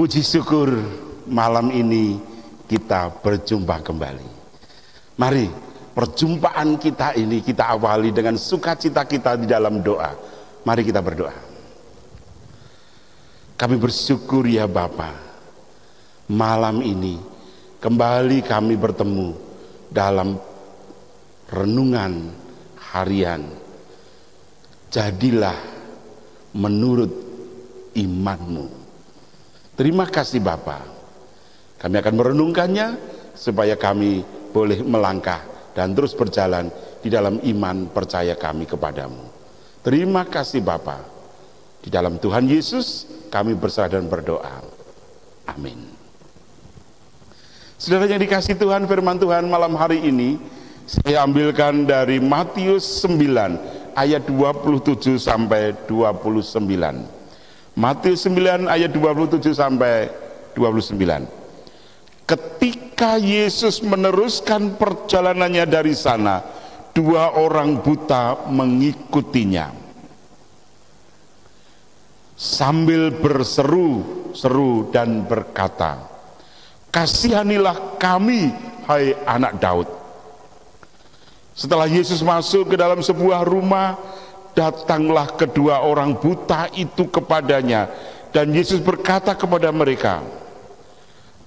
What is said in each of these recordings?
Puji syukur malam ini kita berjumpa kembali. Mari perjumpaan kita ini kita awali dengan sukacita kita di dalam doa. Mari kita berdoa. Kami bersyukur ya Bapa, malam ini kembali kami bertemu dalam renungan harian. Jadilah menurut imanmu. Terima kasih Bapa. Kami akan merenungkannya supaya kami boleh melangkah dan terus berjalan di dalam iman percaya kami kepadamu. Terima kasih Bapa. Di dalam Tuhan Yesus kami berserah dan berdoa. Amin. Saudara yang dikasihi Tuhan, firman Tuhan malam hari ini saya ambilkan dari Matius 9 ayat 27 sampai 29. Matius 9 ayat 27 sampai 29. Ketika Yesus meneruskan perjalanannya dari sana, dua orang buta mengikutinya. Sambil berseru-seru dan berkata, "Kasihanilah kami, hai anak Daud." Setelah Yesus masuk ke dalam sebuah rumah, datanglah kedua orang buta itu kepadanya, dan Yesus berkata kepada mereka,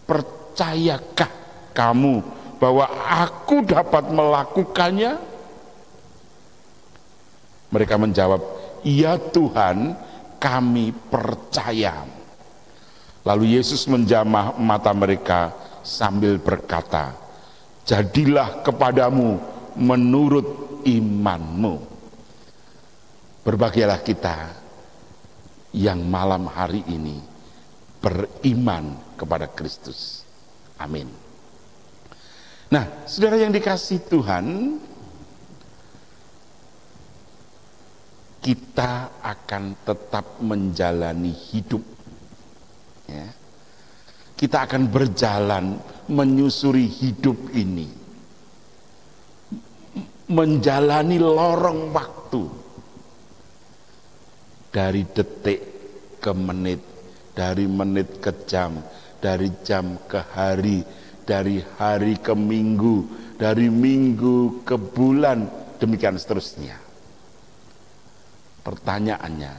"Percayakah kamu bahwa aku dapat melakukannya?" Mereka menjawab, "Ya Tuhan, kami percaya." Lalu Yesus menjamah mata mereka sambil berkata, "Jadilah kepadamu menurut imanmu." Berbahagialah kita yang malam hari ini beriman kepada Kristus. Amin. Nah, saudara yang dikasihi Tuhan, kita akan tetap menjalani hidup. Ya. Kita akan berjalan menyusuri hidup ini, menjalani lorong waktu. Dari detik ke menit, dari menit ke jam, dari jam ke hari, dari hari ke minggu, dari minggu ke bulan, demikian seterusnya. Pertanyaannya,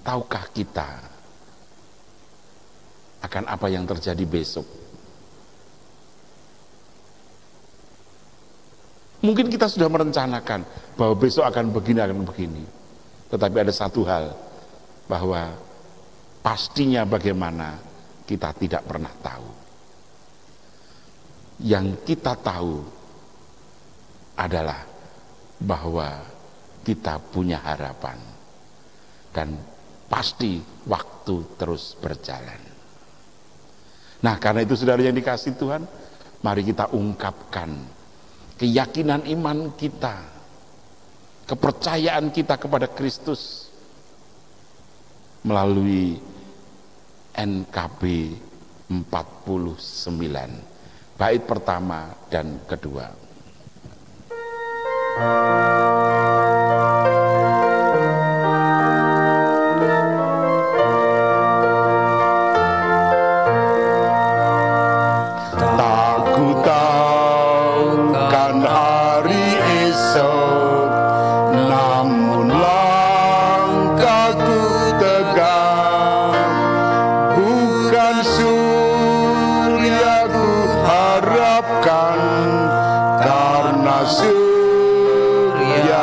tahukah kita akan apa yang terjadi besok? Mungkin kita sudah merencanakan bahwa besok akan begini. Tetapi ada satu hal, bahwa pastinya bagaimana kita tidak pernah tahu. Yang kita tahu adalah bahwa kita punya harapan dan pasti waktu terus berjalan. Nah, karena itu saudara yang dikasihi Tuhan, mari kita ungkapkan keyakinan iman kita, kepercayaan kita kepada Kristus melalui NKB 49 bait pertama dan kedua. Surya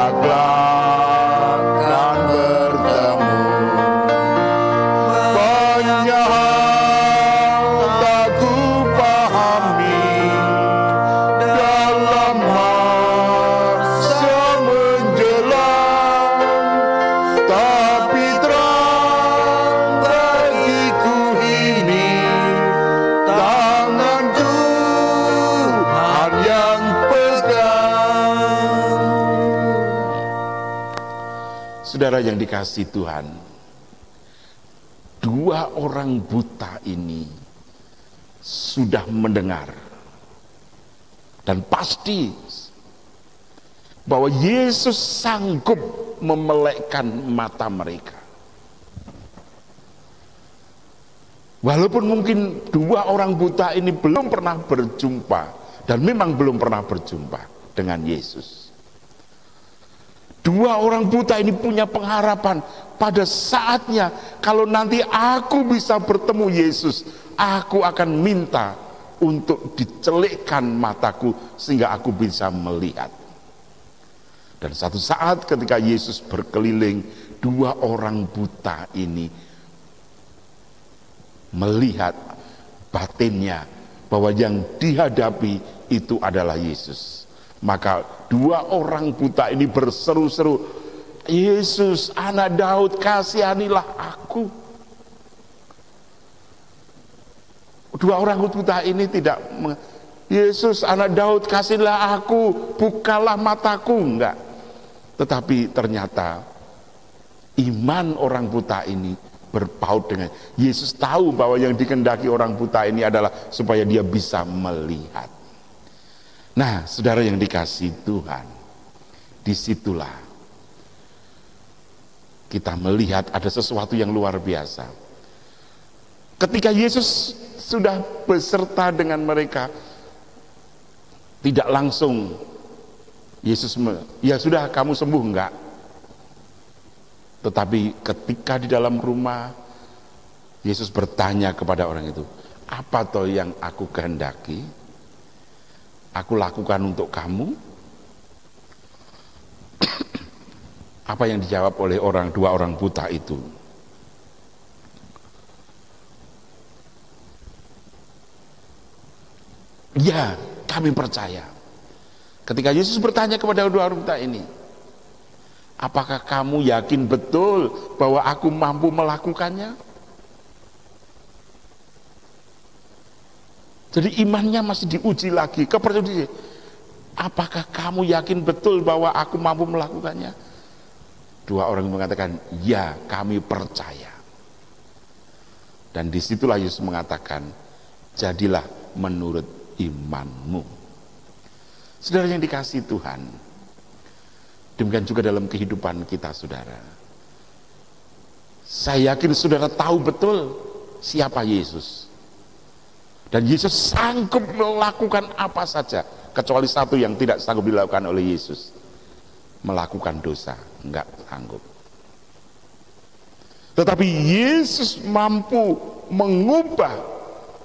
akan bertemu. Banyak hal tak ku pahami dalam masa menjelang, tapi terang bagiku ini tangan Tuhan yang pegang. Saudara yang dikasihi Tuhan, dua orang buta ini sudah mendengar dan pasti bahwa Yesus sanggup memelekkan mata mereka. Walaupun mungkin dua orang buta ini belum pernah berjumpa, dan memang belum pernah berjumpa dengan Yesus. Dua orang buta ini punya pengharapan pada saatnya kalau nanti aku bisa bertemu Yesus, aku akan minta untuk dicelikkan mataku sehingga aku bisa melihat. Dan satu saat ketika Yesus berkeliling, dua orang buta ini melihat batinnya bahwa yang dihadapi itu adalah Yesus. Maka dua orang buta ini berseru-seru, Yesus anak Daud, kasihanilah aku. Dua orang buta ini tidak, Yesus anak Daud kasihlah aku, bukalah mataku, enggak. Tetapi ternyata iman orang buta ini berpaut dengan Yesus. Tahu bahwa yang dikehendaki orang buta ini adalah supaya dia bisa melihat. Nah, saudara yang dikasihi Tuhan, disitulah kita melihat ada sesuatu yang luar biasa. Ketika Yesus sudah beserta dengan mereka, tidak langsung Yesus ya sudah kamu sembuh, enggak. Tetapi ketika di dalam rumah, Yesus bertanya kepada orang itu, apa toh yang aku kehendaki? Aku lakukan untuk kamu? Apa yang dijawab oleh dua orang buta itu? Ya, kami percaya. Ketika Yesus bertanya kepada dua orang buta ini, apakah kamu yakin betul bahwa aku mampu melakukannya? Jadi imannya masih diuji lagi. Kepercayaan, apakah kamu yakin betul bahwa aku mampu melakukannya? Dua orang mengatakan, ya kami percaya. Dan disitulah Yesus mengatakan, jadilah menurut imanmu. Saudara yang dikasihi Tuhan, demikian juga dalam kehidupan kita, saudara. Saya yakin saudara tahu betul siapa Yesus. Dan Yesus sanggup melakukan apa saja, kecuali satu yang tidak sanggup dilakukan oleh Yesus, melakukan dosa, enggak sanggup. Tetapi Yesus mampu mengubah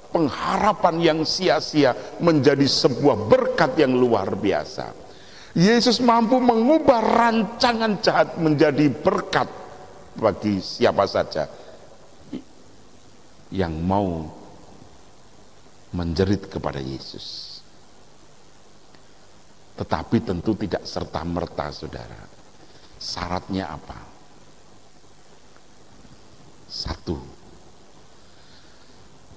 pengharapan yang sia-sia menjadi sebuah berkat yang luar biasa. Yesus mampu mengubah rancangan jahat menjadi berkat bagi siapa saja yang mau menjerit kepada Yesus. Tetapi tentu tidak serta-merta, saudara. Syaratnya apa? Satu,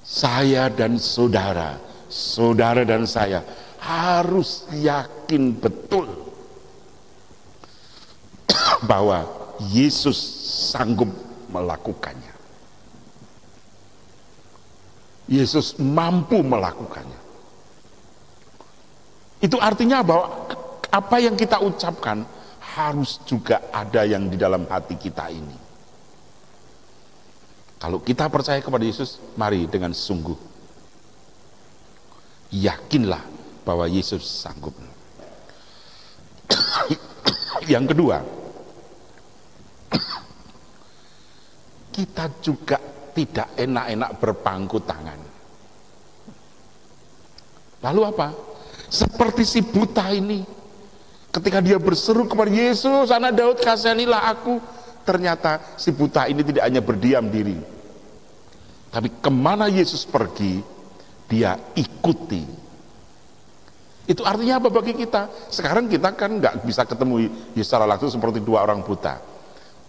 saya dan saudara, saudara dan saya harus yakin betul bahwa Yesus sanggup melakukannya. Yesus mampu melakukannya. Itu artinya bahwa apa yang kita ucapkan harus juga ada yang di dalam hati kita ini. Kalau kita percaya kepada Yesus, mari dengan sungguh yakinlah bahwa Yesus sanggup. Yang kedua, kita juga tidak enak-enak berpangku tangan. Lalu apa? Seperti si buta ini, Ketika dia berseru kepada Yesus, anak Daud, kasihanilah aku. Ternyata si buta ini tidak hanya berdiam diri, tapi kemana Yesus pergi, dia ikuti. Itu artinya apa bagi kita? Sekarang kita kan nggak bisa ketemu Yesus secara langsung seperti dua orang buta,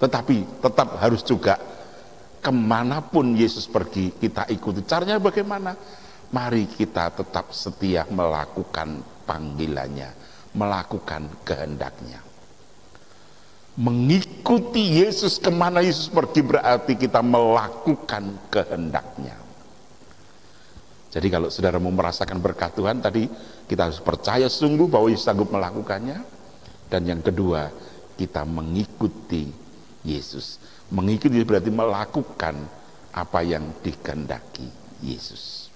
tetapi tetap harus juga kemanapun Yesus pergi kita ikuti. Caranya bagaimana? Mari kita tetap setia melakukan panggilannya, melakukan kehendaknya. Mengikuti Yesus kemana Yesus pergi berarti kita melakukan kehendaknya. Jadi kalau saudara mau merasakan berkat Tuhan, tadi kita harus percaya sungguh bahwa Yesus sanggup melakukannya. Dan yang kedua, kita mengikuti Yesus. Mengikuti berarti melakukan apa yang dikehendaki Yesus.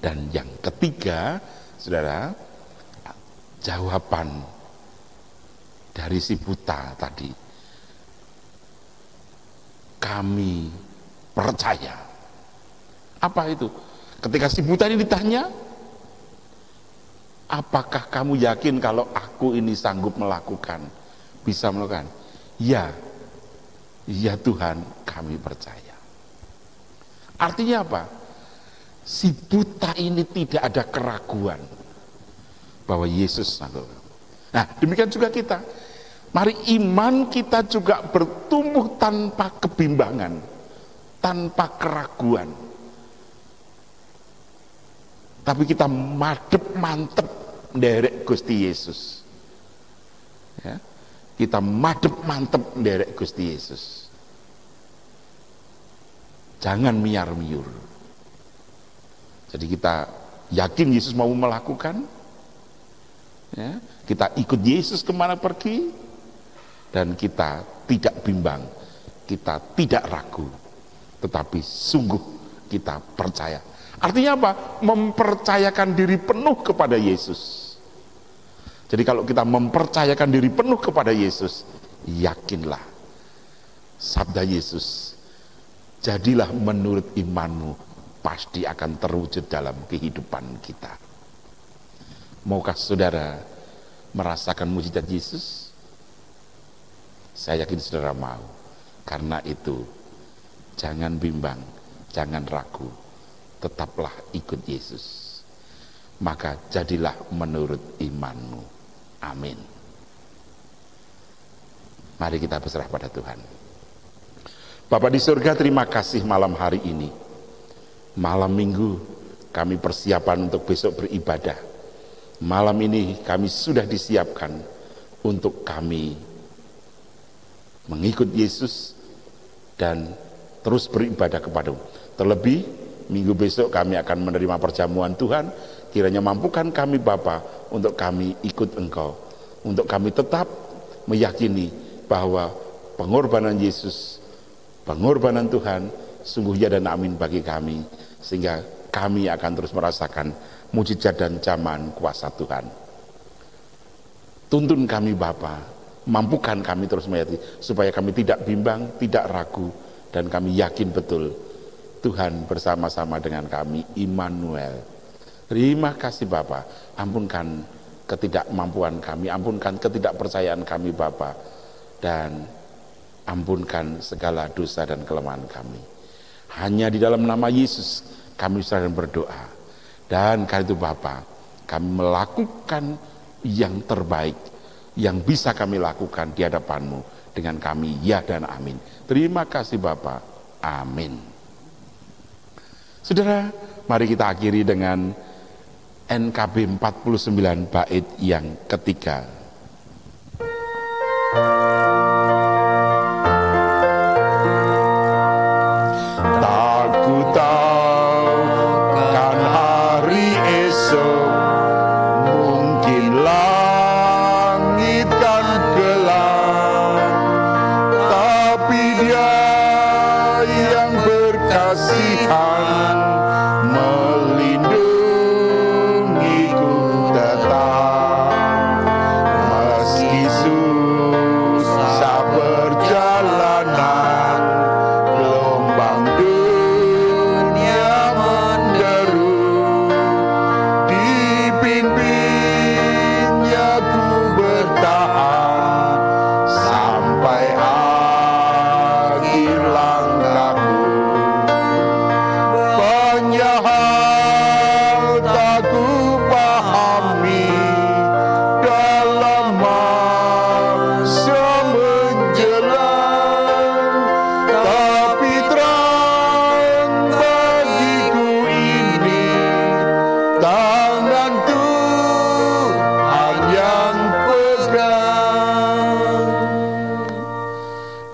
Dan yang ketiga, saudara, jawaban dari si buta tadi, kami percaya. Apa itu? Ketika si buta ini ditanya, apakah kamu yakin kalau aku ini sanggup melakukan, bisa melakukan? Ya, ya Tuhan, kami percaya. Artinya apa? Si buta ini tidak ada keraguan bahwa Yesus sanggup. Nah, demikian juga kita. Mari iman kita juga bertumbuh tanpa kebimbangan, tanpa keraguan. Tapi kita madep mantep nderek Gusti Yesus. Ya, kita madep mantep nderek Gusti Yesus. Jangan miar-miur. Jadi kita yakin Yesus mau melakukan, ya, kita ikut Yesus kemana pergi, dan kita tidak bimbang, kita tidak ragu, tetapi sungguh kita percaya. Artinya apa? Mempercayakan diri penuh kepada Yesus. Jadi kalau kita mempercayakan diri penuh kepada Yesus, yakinlah sabda Yesus, jadilah menurut imanmu, pasti akan terwujud dalam kehidupan kita. Maukah saudara merasakan mujizat Yesus? Saya yakin saudara mau. Karena itu, jangan bimbang, jangan ragu, tetaplah ikut Yesus. Maka jadilah menurut imanmu. Amin. Mari kita berserah pada Tuhan. Bapa di surga, terima kasih malam hari ini. Malam minggu kami persiapan untuk besok beribadah. Malam ini kami sudah disiapkan untuk kami mengikut Yesus dan terus beribadah kepada-Mu. Terlebih minggu besok kami akan menerima perjamuan Tuhan. Kiranya mampukan kami Bapa untuk kami ikut Engkau, untuk kami tetap meyakini bahwa pengorbanan Yesus, pengorbanan Tuhan sungguh ya dan amin bagi kami, sehingga kami akan terus merasakan mujizat dan zaman kuasa Tuhan. Tuntun kami Bapa, mampukan kami terus meyakini, supaya kami tidak bimbang, tidak ragu, dan kami yakin betul Tuhan bersama-sama dengan kami, Immanuel. Terima kasih Bapa, ampunkan ketidakmampuan kami, ampunkan ketidakpercayaan kami Bapa, dan ampunkan segala dosa dan kelemahan kami. Hanya di dalam nama Yesus kami sedang berdoa. Dan karena itu Bapa, kami melakukan yang terbaik yang bisa kami lakukan di hadapan-Mu dengan kami ya dan amin. Terima kasih Bapa. Amin. Saudara, mari kita akhiri dengan NKB 49 bait yang ketiga.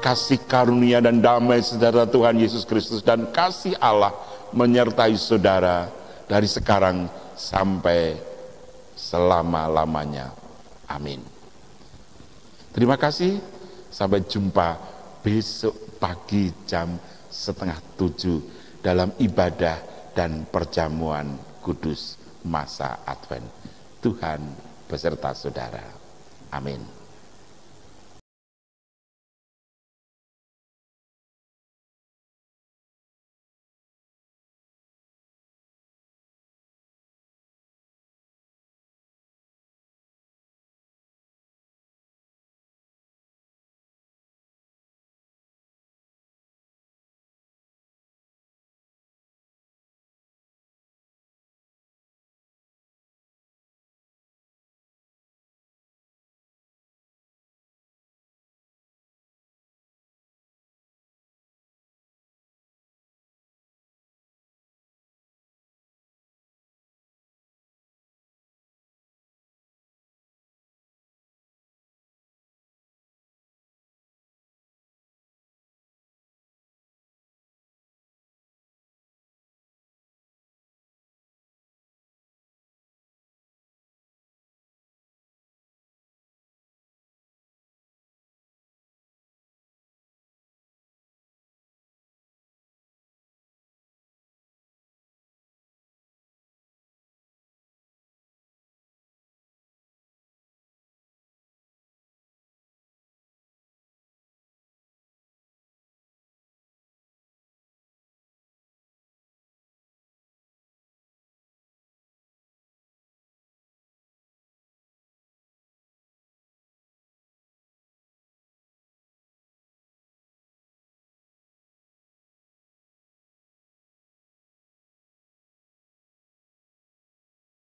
kasih karunia dan damai sejahtera Tuhan Yesus Kristus dan kasih Allah menyertai saudara dari sekarang sampai selama-lamanya. Amin. Terima kasih, sampai jumpa besok pagi jam 6:30 dalam ibadah dan perjamuan kudus masa Advent. Tuhan beserta saudara. Amin.